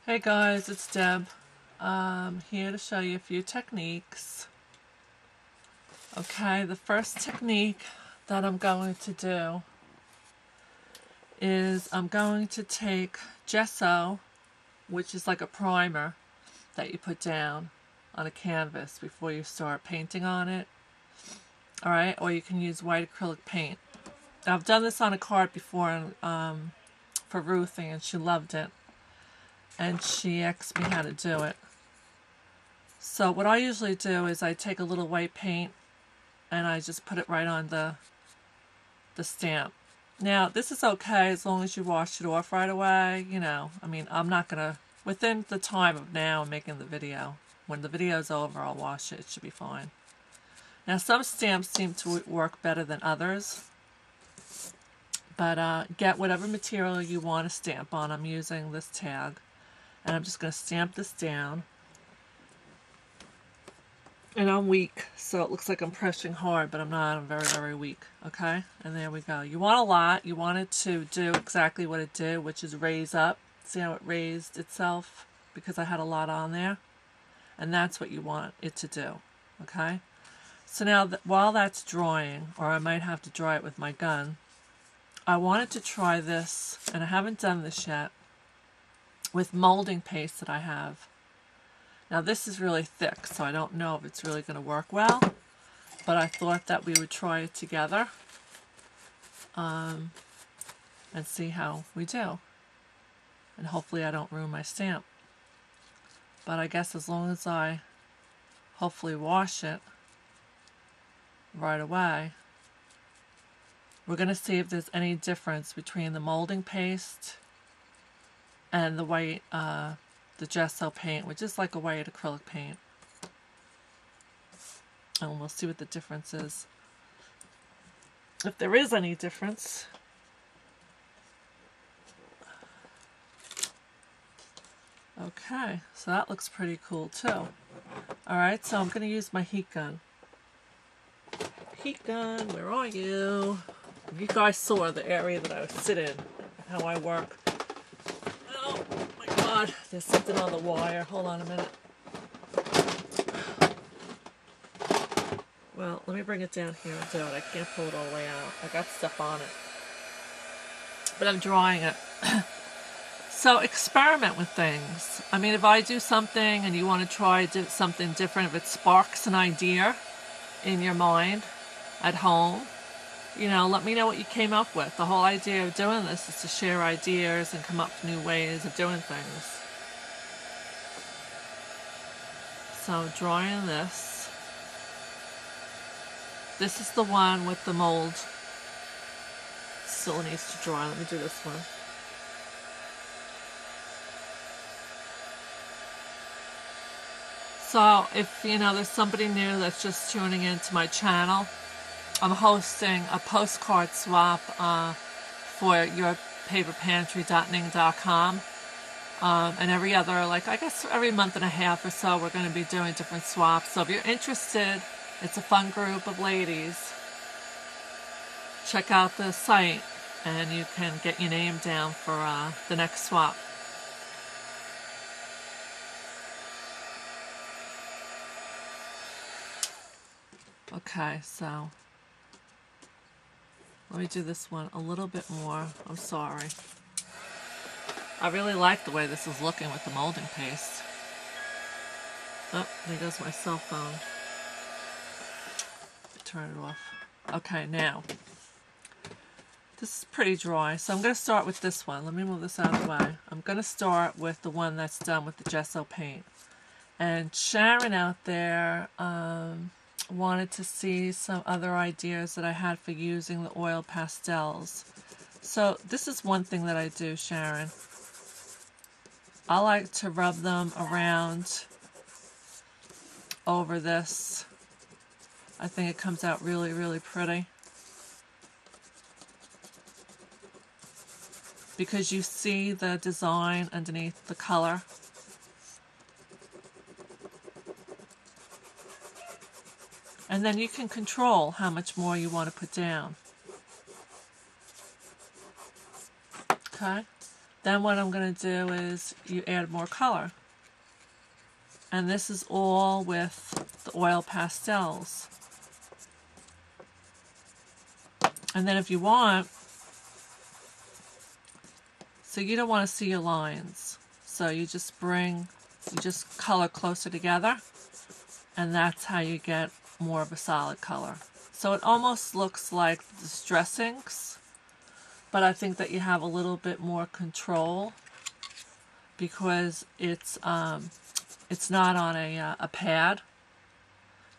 Hey guys, it's Deb. I'm here to show you a few techniques. Okay, the first technique that I'm going to do is I'm going to take gesso, which is like a primer that you put down on a canvas before you start painting on it. Alright, or you can use white acrylic paint. Now, I've done this on a card before for Ruthie, and she loved it. And she asked me how to do it. So what I usually do is I take a little white paint and I just put it right on the stamp. Now this is okay as long as you wash it off right away, you know. I mean, I'm not gonna, within the time of now making the video, when the video's over I'll wash it, it should be fine. Now some stamps seem to work better than others, but get whatever material you want to stamp on. I'm using this tag. And I'm just going to stamp this down. And I'm weak, so it looks like I'm pressing hard, but I'm not. I'm very, very weak. Okay? And there we go. You want a lot. You want it to do exactly what it did, which is raise up. See how it raised itself? Because I had a lot on there. And that's what you want it to do. Okay? So now, while that's drying, or I might have to dry it with my gun, I wanted to try this, and I haven't done this yet, with molding paste that I have. Now this is really thick, so I don't know if it's really going to work well, but I thought that we would try it together and see how we do. And hopefully I don't ruin my stamp. But I guess as long as I hopefully wash it right away, we're going to see if there's any difference between the molding paste and the white, the gesso paint, which is like a white acrylic paint. And we'll see what the difference is. If there is any difference. Okay, so that looks pretty cool too. Alright, so I'm going to use my heat gun. Heat gun, where are you? You guys saw the area that I sit in, how I work. God, there's something on the wire. Hold on a minute. Well, let me bring it down here and do it. I can't pull it all the way out. I got stuff on it. But I'm drawing it. So experiment with things. I mean, if I do something and you want to try something different, if it sparks an idea in your mind at home, you know, let me know what you came up with. The whole idea of doing this is to share ideas and come up with new ways of doing things. So drawing this. This is the one with the mold. Still needs to dry. Let me do this one. So if, you know, there's somebody new that's just tuning into my channel, I'm hosting a postcard swap for yourpaperpantry.ning.com. And every other, like, I guess every month and a half or so, we're going to be doing different swaps. So if you're interested, it's a fun group of ladies. Check out the site and you can get your name down for the next swap. Okay, so let me do this one a little bit more. I'm sorry. I really like the way this is looking with the molding paste. Oh, there goes my cell phone. Turn it off. Okay, now. This is pretty dry, so I'm going to start with this one. Let me move this out of the way. I'm going to start with the one that's done with the gesso paint. And Sharon out there wanted to see some other ideas that I had for using the oil pastels. So this is one thing that I do, Sharon. I like to rub them around over this. I think it comes out really, really pretty. Because you see the design underneath the color. And then you can control how much more you want to put down. Okay? Then what I'm going to do is you add more color. And this is all with the oil pastels. And then if you want, so you don't want to see your lines. So you just color closer together, and that's how you get more of a solid color. So it almost looks like the distress inks, but I think that you have a little bit more control because it's not on a pad.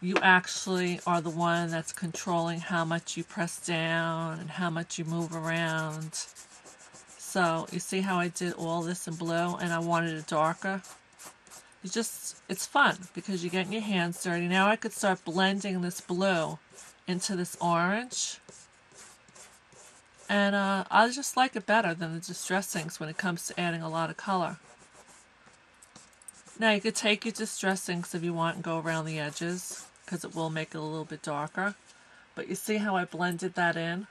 You actually are the one that's controlling how much you press down and how much you move around. So you see how I did all this in blue and I wanted it darker? It's fun because you're getting your hands dirty. Now I could start blending this blue into this orange. And I just like it better than the distress inks when it comes to adding a lot of color. Now you could take your distress inks if you want and go around the edges because it will make it a little bit darker. But you see how I blended that in?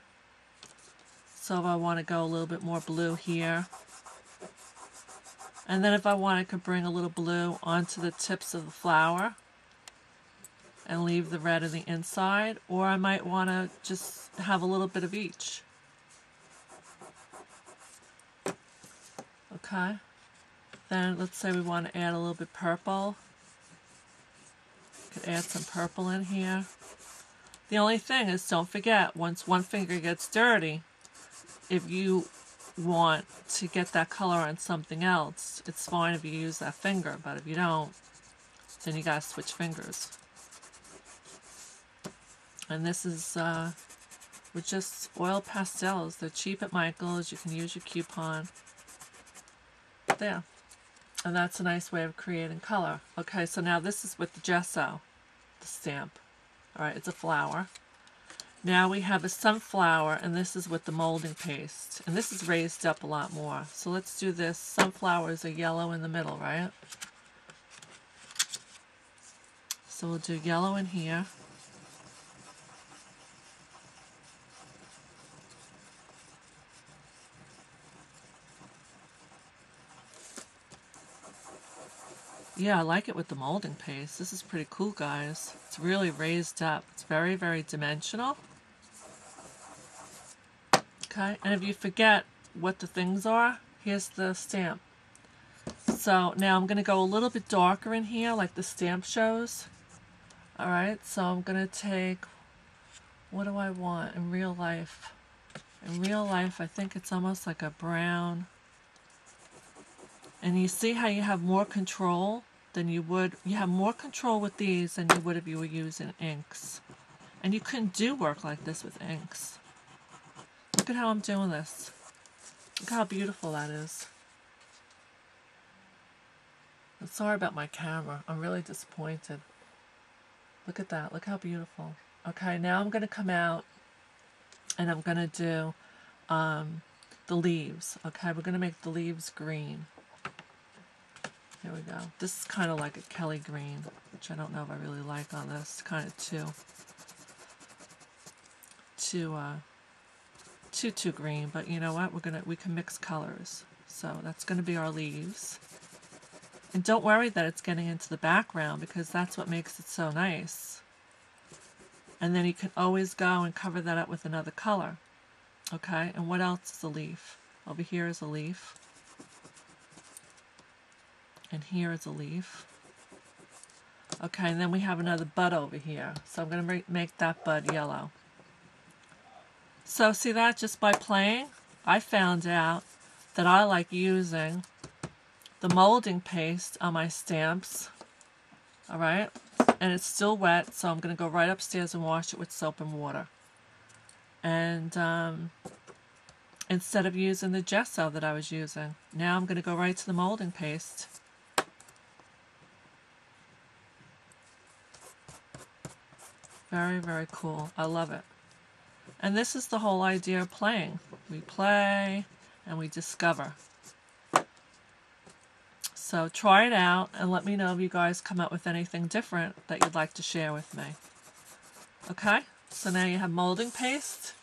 So if I want to go a little bit more blue here. And then if I want, I could bring a little blue onto the tips of the flower and leave the red on the inside. Or I might want to just have a little bit of each. Okay. Then let's say we want to add a little bit purple. Could add some purple in here. The only thing is, don't forget, once one finger gets dirty, if you want to get that color on something else, it's fine if you use that finger, but if you don't, then you gotta switch fingers. And this is with just oil pastels. They're cheap at Michael's. You can use your coupon. There. And that's a nice way of creating color. Okay, so now this is with the gesso, the stamp. Alright, it's a flower. Now we have a sunflower, and this is with the molding paste. And this is raised up a lot more. So let's do this. Sunflowers are yellow in the middle, right? So we'll do yellow in here. Yeah, I like it with the molding paste. This is pretty cool, guys. It's really raised up. It's very, very dimensional. Okay, and if you forget what the things are, here's the stamp. So now I'm going to go a little bit darker in here, like the stamp shows. Alright, so I'm going to take, what do I want in real life? In real life, I think it's almost like a brown. And you see how you have more control than you would, you have more control with these than you would if you were using inks. And you couldn't do work like this with inks. Look at how I'm doing this. Look how beautiful that is. I'm sorry about my camera. I'm really disappointed. Look at that. Look how beautiful. Okay, now I'm going to come out and I'm going to do the leaves. Okay, we're going to make the leaves green. Here we go. This is kind of like a Kelly green, which I don't know if I really like on this. Kind of too green, but you know what? We can mix colors. So that's going to be our leaves. And don't worry that it's getting into the background because that's what makes it so nice. And then you can always go and cover that up with another color. Okay, and what else is a leaf? Over here is a leaf. And here is a leaf. Okay, and then we have another bud over here. So I'm going to make that bud yellow. So see that just by playing, I found out that I like using the molding paste on my stamps. Alright, and it's still wet, so I'm going to go right upstairs and wash it with soap and water. And instead of using the gesso that I was using, now I'm going to go right to the molding paste. Very, very cool. I love it. And this is the whole idea of playing. We play and we discover. So try it out and let me know if you guys come up with anything different that you'd like to share with me. Okay? So now you have molding paste